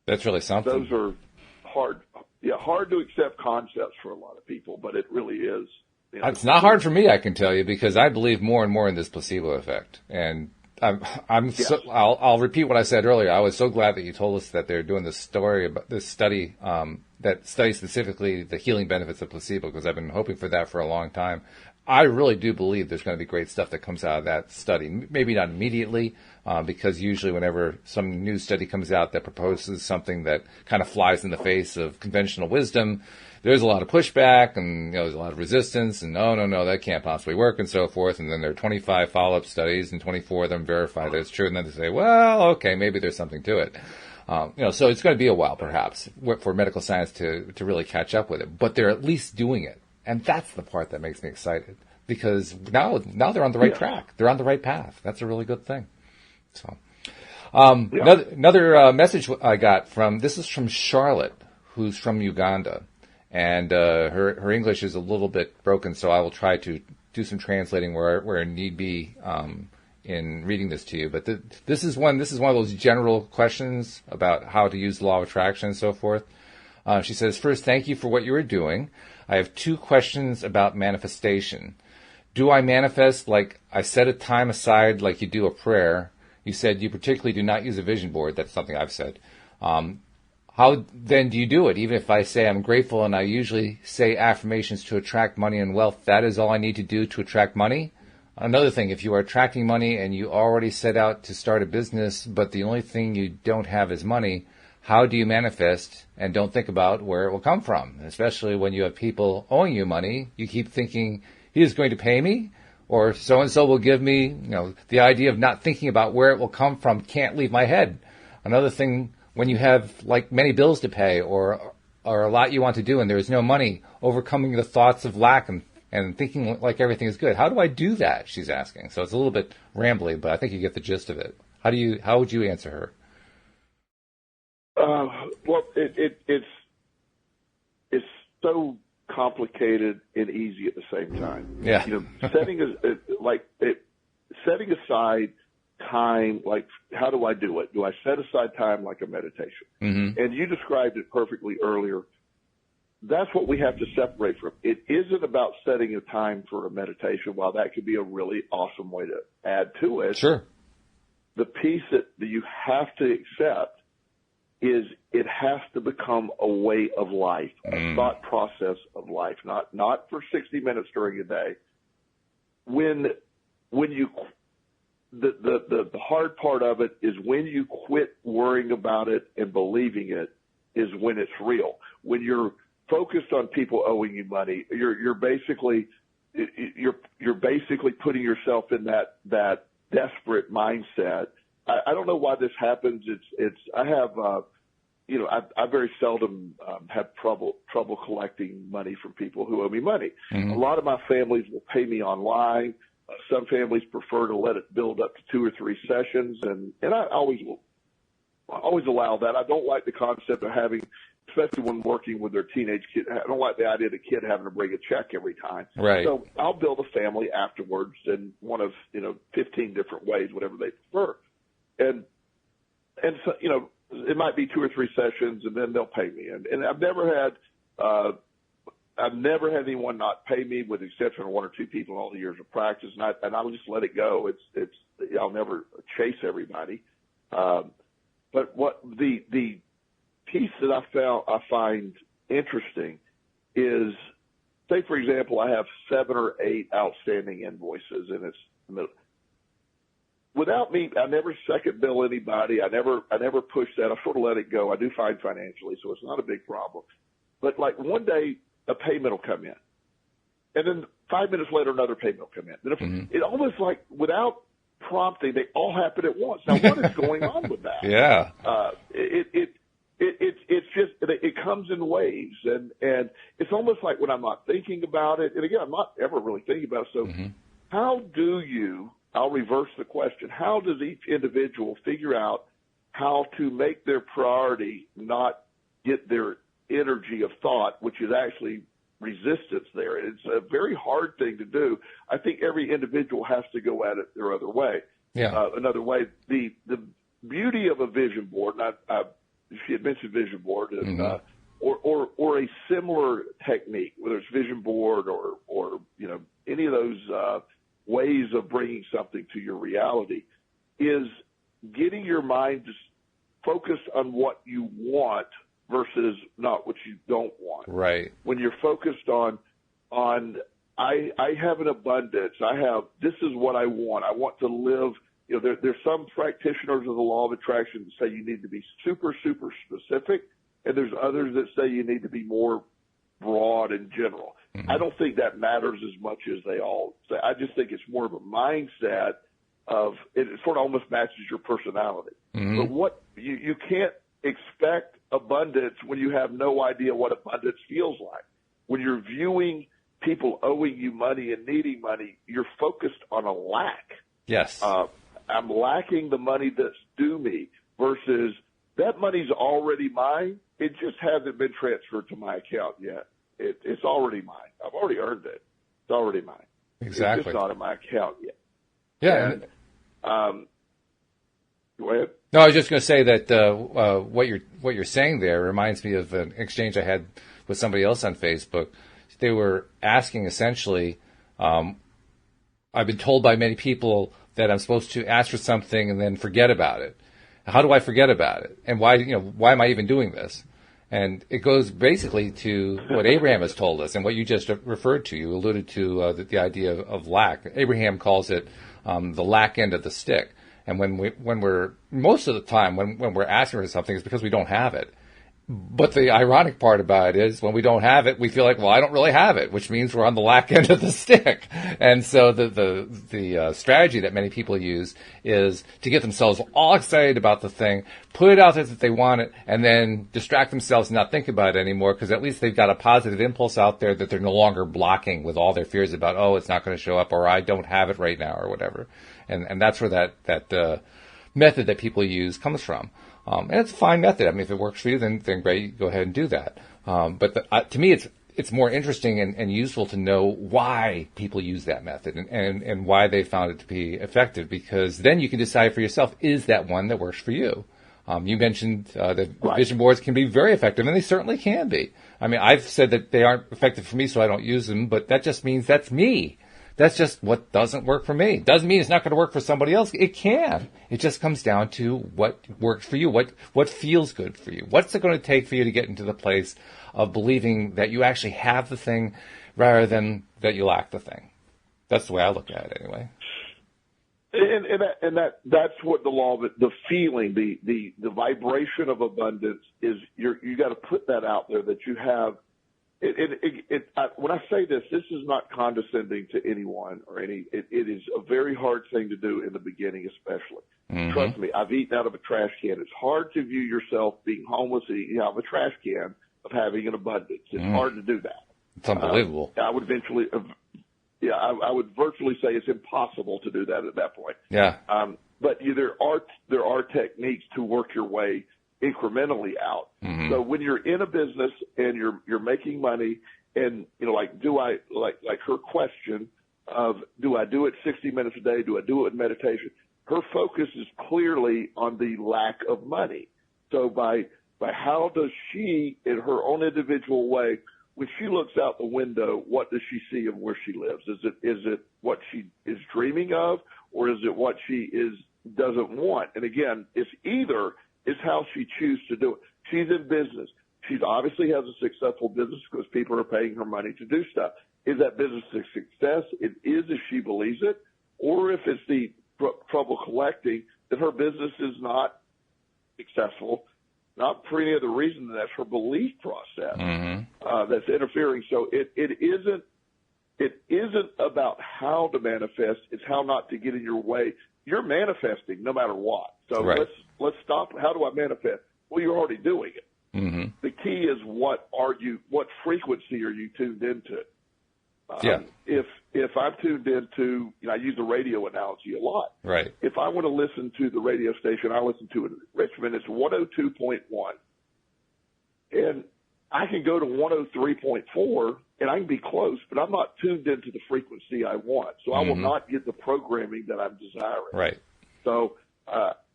[SPEAKER 1] That's really something.
[SPEAKER 2] Those are hard to accept concepts for a lot of people, but it really is.
[SPEAKER 1] It's not hard for me, I can tell you, because I believe more and more in this placebo effect. And I'll repeat what I said earlier. I was so glad that you told us that they're doing this study that studies specifically the healing benefits of placebo, because I've been hoping for that for a long time. I really do believe there's going to be great stuff that comes out of that study. Maybe not immediately, because usually whenever some new study comes out that proposes something that kind of flies in the face of conventional wisdom, there's a lot of pushback and there's a lot of resistance and no, that can't possibly work and so forth. And then there are 25 follow-up studies and 24 of them verify that it's true. And then they say, well, okay, maybe there's something to it. So it's going to be a while perhaps for medical science to really catch up with it, but they're at least doing it. And that's the part that makes me excited, because now they're on the right track. They're on the right path. That's a really good thing. So, another message I got this is from Charlotte, who's from Uganda, and her English is a little bit broken, so I will try to do some translating where need be in reading this to you. But this is one of those general questions about how to use the law of attraction and so forth. She says, first, thank you for what you are doing. I have 2 questions about manifestation. Do I manifest like I set a time aside like you do a prayer? You said you particularly do not use a vision board. That's something I've said. How then do you do it? Even if I say I'm grateful and I usually say affirmations to attract money and wealth, that is all I need to do to attract money? Another thing, if you are attracting money and you already set out to start a business, but the only thing you don't have is money, how do you manifest and don't think about where it will come from? Especially when you have people owing you money, you keep thinking, he is going to pay me, or so-and-so will give me, the idea of not thinking about where it will come from can't leave my head. Another thing, when you have like many bills to pay or a lot you want to do and there is no money, overcoming the thoughts of lack and thinking like everything is good. How do I do that? She's asking. So it's a little bit rambly, but I think you get the gist of it. How would you answer her?
[SPEAKER 2] Well, it's so complicated and easy at the same time.
[SPEAKER 1] Yeah.
[SPEAKER 2] Setting aside time, like how do I do it? Do I set aside time like a meditation? Mm-hmm. And you described it perfectly earlier. That's what we have to separate from. It isn't about setting a time for a meditation, while that could be a really awesome way to add to it.
[SPEAKER 1] Sure.
[SPEAKER 2] The piece that you have to accept is it has to become a way of life, a thought process of life, not for 60 minutes during a day. When you, the hard part of it is when you quit worrying about it and believing it is when it's real. When you're focused on people owing you money, you're basically putting yourself in that desperate mindset I don't know why this happens. I have, I very seldom have trouble collecting money from people who owe me money.
[SPEAKER 1] Mm-hmm.
[SPEAKER 2] A lot of my families will pay me online. Some families prefer to let it build up to 2 or 3 sessions, and I always allow that. I don't like the concept of having, especially when working with their teenage kid. I don't like the idea of the kid having to bring a check every time.
[SPEAKER 1] Right.
[SPEAKER 2] So I'll build a family afterwards in one of 15 different ways, whatever they prefer, and so it might be 2 or 3 sessions, and then they'll pay me. And I've never had anyone not pay me, with the exception of 1 or 2 people in all the years of practice, and I'll just let it go. I'll never chase everybody. But what the piece that I find interesting is, say for example, I have 7 or 8 outstanding invoices, and it's without me, I never second bill anybody. I never push that. I sort of let it go. I do fine financially, so it's not a big problem. But like one day, a payment will come in, and then 5 minutes later, another payment will come in. Then it almost like without prompting, they all happen at once. Now, what is going on with that?
[SPEAKER 1] Yeah.
[SPEAKER 2] It's just, it comes in waves, and it's almost like when I'm not thinking about it. And again, I'm not ever really thinking about it. So, how do you? I'll reverse the question. How does each individual figure out how to make their priority not get their energy of thought, which is actually resistance there? It's a very hard thing to do. I think every individual has to go at it their other way.
[SPEAKER 1] Yeah.
[SPEAKER 2] Another way. The beauty of a vision board, and she had mentioned vision board, and, or a similar technique, whether it's vision board or any of those ways of bringing something to your reality, is getting your mind just focused on what you want versus not what you don't want.
[SPEAKER 1] Right.
[SPEAKER 2] When you're focused on I have an abundance. This is what I want. I want to live. There's some practitioners of the law of attraction that say you need to be super, super specific, and there's others that say you need to be more broad and general. I don't think that matters as much as they all say. I just think it's more of a mindset of it sort of almost matches your personality. But what you can't expect abundance when you have no idea what abundance feels like. When you're viewing people owing you money and needing money, you're focused on a lack.
[SPEAKER 1] Yes.
[SPEAKER 2] I'm lacking the money that's due me versus that money's already mine. It just hasn't been transferred to my account yet. It's already mine. I've already earned it. It's already mine.
[SPEAKER 1] Exactly.
[SPEAKER 2] It's just not in my account yet.
[SPEAKER 1] Yeah.
[SPEAKER 2] And, go ahead.
[SPEAKER 1] No, I was just going to say that what you're saying there reminds me of an exchange I had with somebody else on Facebook. They were asking essentially, I've been told by many people that I'm supposed to ask for something and then forget about it. How do I forget about it? And why am I even doing this? And it goes basically to what Abraham has told us and what you just referred to. You alluded to the idea of lack. Abraham calls it the lack end of the stick. And when we're most of the time when we're asking for something, it's because we don't have it. But the ironic part about it is when we don't have it, we feel like, well, I don't really have it, which means we're on the lack end of the stick. And so the strategy that many people use is to get themselves all excited about the thing, put it out there that they want it, and then distract themselves and not think about it anymore, because at least they've got a positive impulse out there that they're no longer blocking with all their fears about, oh, it's not going to show up, or I don't have it right now, or whatever. And that's where that method that people use comes from. And it's a fine method. I mean, if it works for you, then great, go ahead and do that. But to me, it's more interesting and useful to know why people use that method and why they found it to be effective, because then you can decide for yourself, is that one that works for you? You mentioned that vision boards can be very effective, and they certainly can be. I mean, I've said that they aren't effective for me, so I don't use them, but that just means that's me. That's just what doesn't work for me. Doesn't mean it's not going to work for somebody else. It can. It just comes down to what works for you, what feels good for you. What's it going to take for you to get into the place of believing that you actually have the thing rather than that you lack the thing? That's the way I look at it anyway.
[SPEAKER 2] And that's what the law of it, the feeling, the vibration of abundance is. You got to put that out there, that you have When I say this, this is not condescending to anyone or any. It is a very hard thing to do in the beginning, especially. Mm-hmm. Trust me, I've eaten out of a trash can. It's hard to view yourself being homeless and eating out of a trash can of having an abundance. It's hard to do that.
[SPEAKER 1] It's unbelievable.
[SPEAKER 2] I would eventually, I would virtually say it's impossible to do that at that point.
[SPEAKER 1] Yeah.
[SPEAKER 2] But there are techniques to work your way incrementally out. Mm-hmm. So when you're in a business and you're making money, and like her question of, do I do it 60 minutes a day? Do I do it in meditation? Her focus is clearly on the lack of money. So by how does she, in her own individual way, when she looks out the window, what does she see of where she lives? Is it what she is dreaming of, or is it what she doesn't want? And again, it's either is how she chooses to do it. She's in business. She obviously has a successful business because people are paying her money to do stuff. Is that business a success? It is if she believes it, or if it's the trouble collecting, that her business is not successful, not for any other reason than that's her belief process that's interfering. So it isn't about how to manifest. It's how not to get in your way. You're manifesting no matter what. So let's stop. How do I manifest? Well, you're already doing it. Mm-hmm. The key is what frequency are you tuned into? If I'm tuned into, I use the radio analogy a lot.
[SPEAKER 1] Right.
[SPEAKER 2] If I want to listen to the radio station I listen to in Richmond, it's 102.1. And I can go to 103.4 and I can be close, but I'm not tuned into the frequency I want. So I will not get the programming that I'm desiring.
[SPEAKER 1] Right.
[SPEAKER 2] So,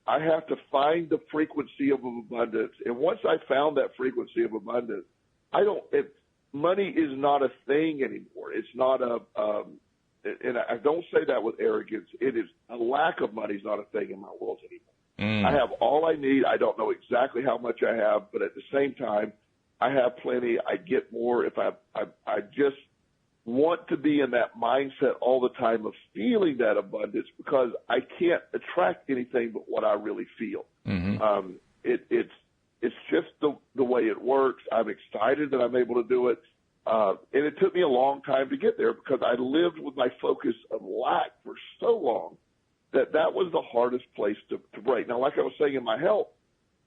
[SPEAKER 2] I have to find the frequency of abundance. And once I found that frequency of abundance, money is not a thing anymore. It's not and I don't say that with arrogance. It is a lack of money is not a thing in my world anymore. I have all I need. I don't know exactly how much I have, but at the same time, I have plenty. I get more if I just want to be in that mindset all the time of feeling that abundance, because I can't attract anything but what I really feel. Mm-hmm. It's just the way it works. I'm excited that I'm able to do it. And it took me a long time to get there because I lived with my focus of lack for so long that was the hardest place to break. Now, like I was saying in my health,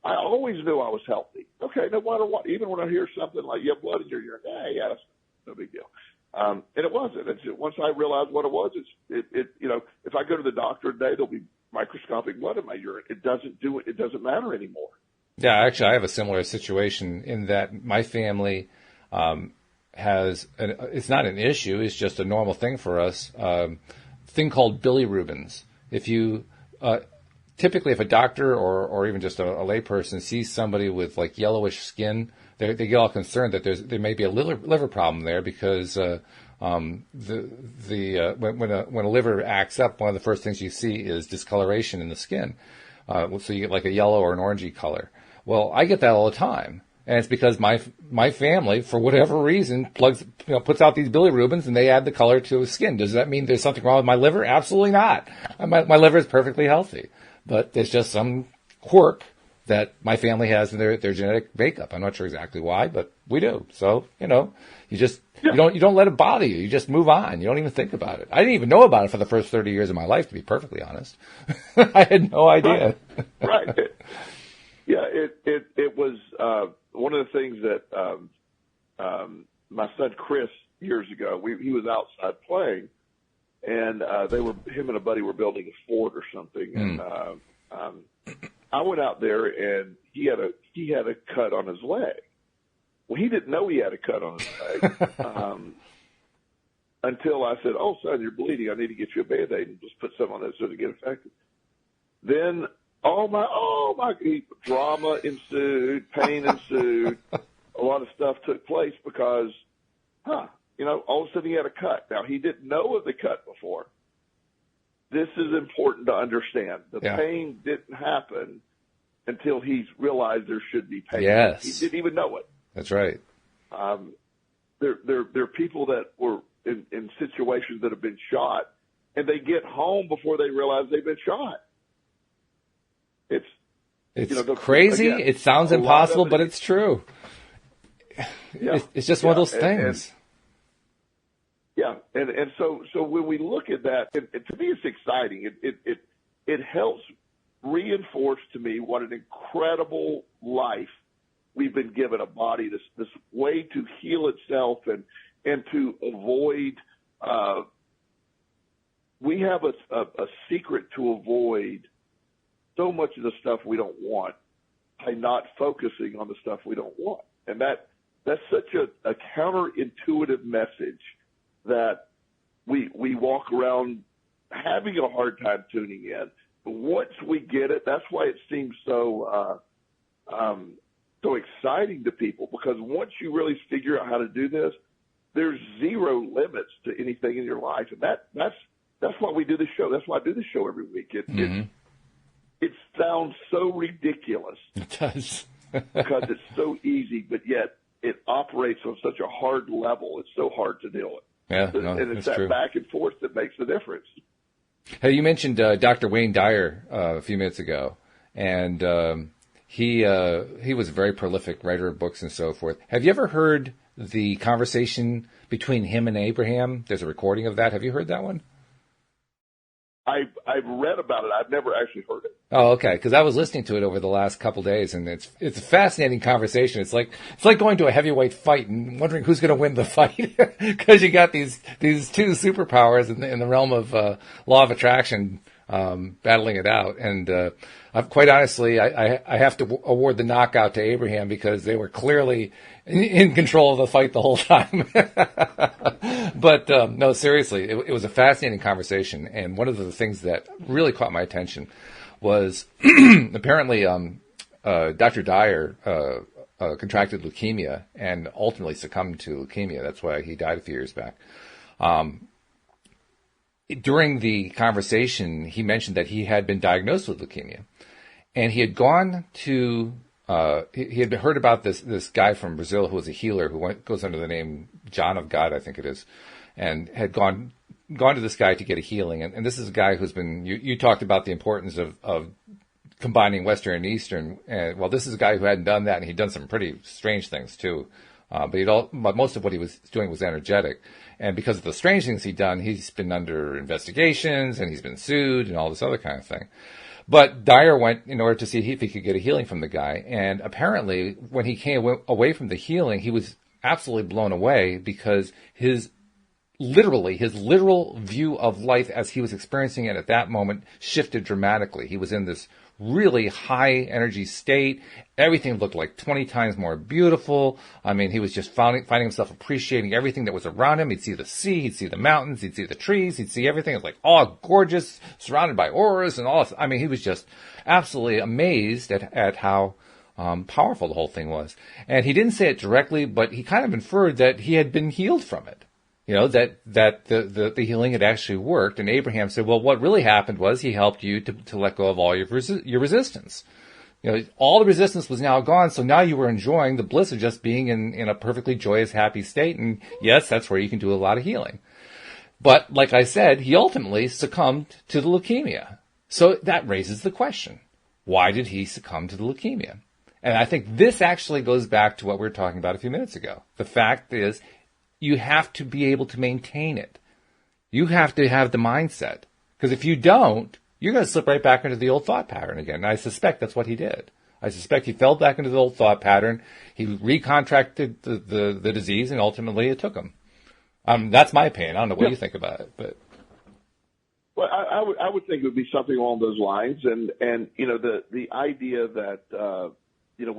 [SPEAKER 2] I always knew I was healthy. Okay, no matter what, even when I hear something like you have blood in your urine, yeah, that's no big deal. And it wasn't. Once I realized what it was, if I go to the doctor today, there'll be microscopic blood in my urine. It doesn't do it. It doesn't matter anymore.
[SPEAKER 1] Yeah, actually, I have a similar situation in that my family it's not an issue. It's just a normal thing for us. Thing called bilirubins. If you typically, if a doctor or even just a layperson sees somebody with like yellowish skin, they get all concerned that there may be a liver problem there because when a liver acts up, one of the first things you see is discoloration in the skin. So you get like a yellow or an orangey color. Well, I get that all the time. And it's because my family, for whatever reason, puts out these bilirubins and they add the color to the skin. Does that mean there's something wrong with my liver? Absolutely not. My liver is perfectly healthy. But there's just some quirk that my family has in their genetic makeup. I'm not sure exactly why, but we do. So, you don't let it bother you. You just move on. You don't even think about it. I didn't even know about it for the first 30 years of my life, to be perfectly honest. I had no idea.
[SPEAKER 2] Right. It was one of the things that my son Chris years ago, he was outside playing, and him and a buddy were building a fort or something, and I went out there and he had a cut on his leg. Well, he didn't know he had a cut on his leg until I said, "Oh, son, you're bleeding. I need to get you a Band-Aid and just put some on that so to get affected." Then, oh my, drama ensued, pain ensued. A lot of stuff took place because, all of a sudden he had a cut. Now, he didn't know of the cut before. This is important to understand. The pain didn't happen until he realized there should be pain.
[SPEAKER 1] Yes.
[SPEAKER 2] He didn't even know it.
[SPEAKER 1] That's right.
[SPEAKER 2] There are people that were in situations that have been shot, and they get home before they realize they've been shot. It's
[SPEAKER 1] crazy. Again, it sounds impossible, but it's true. it's just one of those things.
[SPEAKER 2] And so when we look at that, and to me it's exciting. It helps reinforce to me what an incredible life we've been given, a body, this way to heal itself and to avoid. We have a secret to avoid so much of the stuff we don't want by not focusing on the stuff we don't want, and that's such a counterintuitive message that we walk around having a hard time tuning in. But once we get it, that's why it seems so exciting to people, because once you really figure out how to do this, there's zero limits to anything in your life, and that's why we do this show. That's why I do this show every week. It sounds so ridiculous.
[SPEAKER 1] It does.
[SPEAKER 2] because it's so easy, but yet it operates on such a hard level. It's so hard to deal with.
[SPEAKER 1] Yeah,
[SPEAKER 2] and it's that true. Back and forth that makes the difference.
[SPEAKER 1] Hey, you mentioned Dr. Wayne Dyer a few minutes ago, and he was a very prolific writer of books and so forth. Have you ever heard the conversation between him and Abraham? There's a recording of that. Have you heard that one?
[SPEAKER 2] I've read about it. I've never actually heard it.
[SPEAKER 1] Oh, okay. Because I was listening to it over the last couple of days, and it's a fascinating conversation. It's like going to a heavyweight fight and wondering who's going to win the fight, because you got these two superpowers in the realm of law of attraction battling it out. And quite honestly, I have to award the knockout to Abraham, because they were clearly in control of the fight the whole time. But no, seriously, it was a fascinating conversation. And one of the things that really caught my attention was apparently Dr. Dyer contracted leukemia and ultimately succumbed to leukemia. That's why he died a few years back. During the conversation, he mentioned that he had been diagnosed with leukemia, and he had gone to he had heard about this guy from Brazil who was a healer who goes under the name John of God, I think it is, and had gone to this guy to get a healing. And this is a guy who's been, you talked about the importance of combining Western and Eastern. And well, this is a guy who hadn't done that, and he'd done some pretty strange things too. But most of what he was doing was energetic. And because of the strange things he'd done, he's been under investigations and he's been sued and all this other kind of thing. But Dyer went in order to see if he could get a healing from the guy. And apparently when he came away from the healing, he was absolutely blown away, because his literal view of life as he was experiencing it at that moment shifted dramatically. He was in this really high energy state. Everything looked like 20 times more beautiful. I mean, he was just finding himself appreciating everything that was around him. He'd see the sea, he'd see the mountains, he'd see the trees, he'd see everything. It was like, oh, gorgeous, surrounded by auras and all this. I mean, he was just absolutely amazed at how powerful the whole thing was. And he didn't say it directly, but he kind of inferred that he had been healed from it. You know, that the healing had actually worked. And Abraham said, well, what really happened was he helped you to let go of all your resistance. You know, all the resistance was now gone, so now you were enjoying the bliss of just being in a perfectly joyous, happy state. And yes, that's where you can do a lot of healing. But like I said, he ultimately succumbed to the leukemia. So that raises the question, why did he succumb to the leukemia? And I think this actually goes back to what we were talking about a few minutes ago. The fact is, you have to be able to maintain it. You have to have the mindset. Because if you don't, you're going to slip right back into the old thought pattern again. And I suspect that's what he did. I suspect he fell back into the old thought pattern. He recontracted the disease, and ultimately it took him. That's my opinion. I don't know what you think about it. But
[SPEAKER 2] well, I would think it would be something along those lines. And you know, the idea that you know,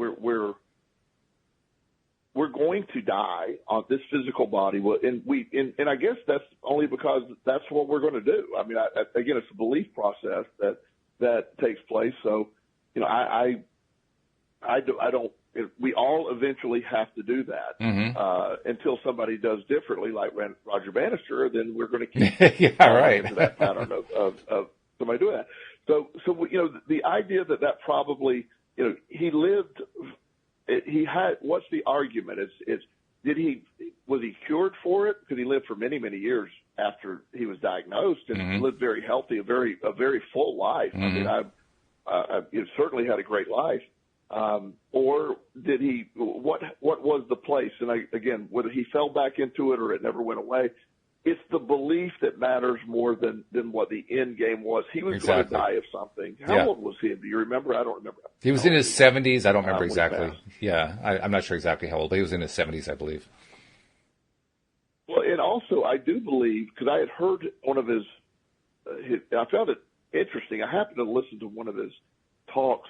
[SPEAKER 2] we're going to die on this physical body, and I guess that's only because that's what we're going to do. I mean, again, it's a belief process that takes place. So, you know, I don't. We all eventually have to do that until somebody does differently, like Roger Bannister. Then we're going to keep into that pattern of somebody doing that. So you know, the idea that probably, you know, he lived. He had. What's the argument? Was he cured for it? Because he lived for many, many years after he was diagnosed and lived very healthy, a very full life. I mean, I certainly had a great life. Or did he, what was the place? And again, whether he fell back into it or it never went away, it's the belief that matters more than what the end game was. He was going to die of something. How old was he? Do you remember? I don't remember.
[SPEAKER 1] He was in his 70s. I don't remember exactly. Yeah, I'm not sure exactly how old, but he was in his 70s, I believe.
[SPEAKER 2] Well, and also I do believe, because I had heard one of his, I found it interesting. I happened to listen to one of his talks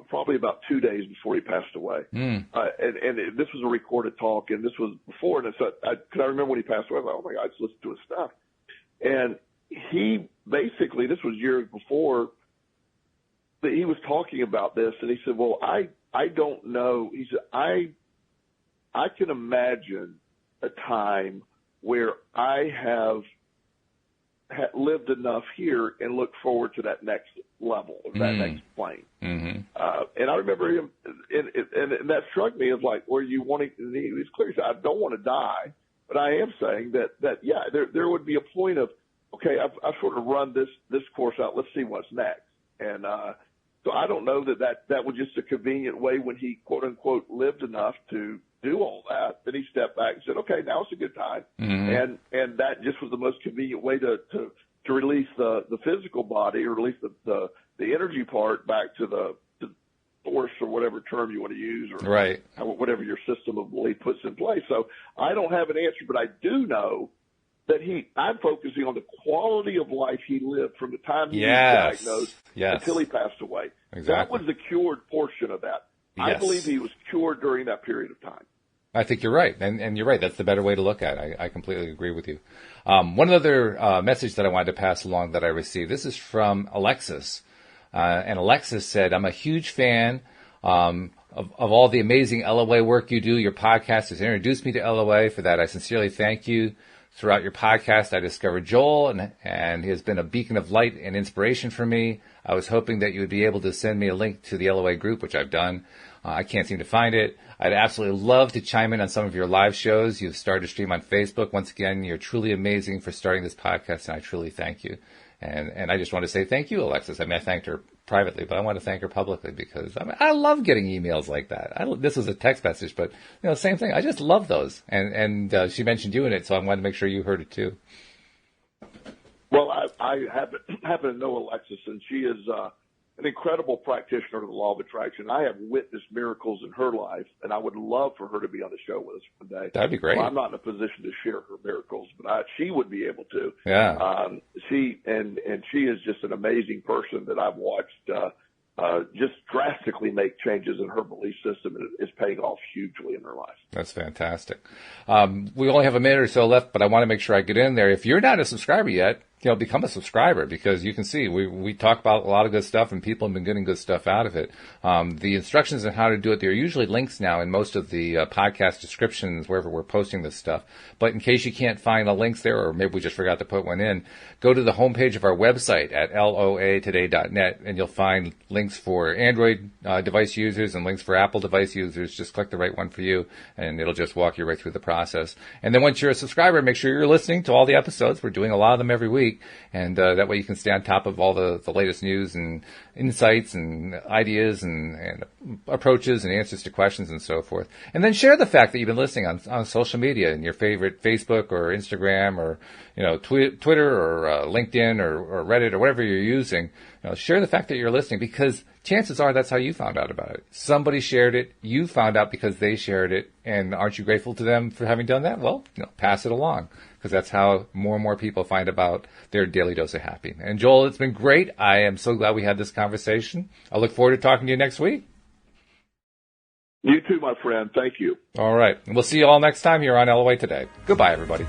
[SPEAKER 2] probably about 2 days before he passed away. And this was a recorded talk, and this was before, and so I remember when he passed away, I was like, oh my God, I just listened to his stuff. And he basically, this was years before, that he was talking about this, and he said, well, I don't know. He said, I can imagine a time where I have lived enough here and look forward to that next level, that next plane. And I remember him, and that struck me as like, were you wanting, and he was clear, he said, I don't want to die, but I am saying that yeah, there would be a point of, okay, I've sort of run this course out, let's see what's next. And so I don't know that was just a convenient way when he, quote unquote, lived enough to do all that. Then he stepped back and said, okay, now it's a good time. And that just was the most convenient way to release the physical body, or release the energy part back to the force, or whatever term you want to use, or whatever your system of belief puts in place. So I don't have an answer, but I do know that I'm focusing on the quality of life he lived from the time he was diagnosed until he passed away.
[SPEAKER 1] Exactly.
[SPEAKER 2] That was the cured portion of that. I believe he was cured during that period of time.
[SPEAKER 1] I think you're right. And you're right. That's the better way to look at it. I completely agree with you. One other message that I wanted to pass along that I received, this is from Alexis. And Alexis said, I'm a huge fan of all the amazing LOA work you do. Your podcast has introduced me to LOA. For that, I sincerely thank you. Throughout your podcast, I discovered Joel, and he has been a beacon of light and inspiration for me. I was hoping that you would be able to send me a link to the LOA group, which I've done. I can't seem to find it. I'd absolutely love to chime in on some of your live shows. You've started to stream on Facebook. Once again, you're truly amazing for starting this podcast, and I truly thank you. And I just want to say thank you, Alexis. I mean, I thanked her privately, but I want to thank her publicly, because I love getting emails like that. This was a text message, but same thing. I just love those. And she mentioned you in it, so I wanted to make sure you heard it too.
[SPEAKER 2] Well, I happen to know Alexis, and she is an incredible practitioner of the law of attraction. I have witnessed miracles in her life, and I would love for her to be on the show with us one day.
[SPEAKER 1] That'd be great.
[SPEAKER 2] Well, I'm not in a position to share her miracles, but she would be able to.
[SPEAKER 1] Yeah.
[SPEAKER 2] She is just an amazing person that I've watched just drastically make changes in her belief system, and it's paying off hugely in her life.
[SPEAKER 1] That's fantastic. We only have a minute or so left, but I want to make sure I get in there. If you're not a subscriber yet, become a subscriber, because you can see we talk about a lot of good stuff, and people have been getting good stuff out of it. The instructions on how to do it, there are usually links now in most of the podcast descriptions wherever we're posting this stuff. But in case you can't find the links there, or maybe we just forgot to put one in, go to the homepage of our website at loatoday.net, and you'll find links for Android device users and links for Apple device users. Just click the right one for you, and it'll just walk you right through the process. And then once you're a subscriber, make sure you're listening to all the episodes. We're doing a lot of them every week. And that way you can stay on top of all the latest news and insights and ideas and approaches and answers to questions and so forth. And then share the fact that you've been listening on social media, in your favorite Facebook or Instagram or Twitter or LinkedIn or Reddit or whatever you're using. Share the fact that you're listening, because chances are that's how you found out about it. Somebody shared it. You found out because they shared it. And aren't you grateful to them for having done that? Well, pass it along, because that's how more and more people find about their daily dose of happy. And Joel, it's been great. I am so glad we had this conversation. I look forward to talking to you next week.
[SPEAKER 2] You too, my friend. Thank you.
[SPEAKER 1] All right. We'll see you all next time here on LOA Today. Goodbye, everybody.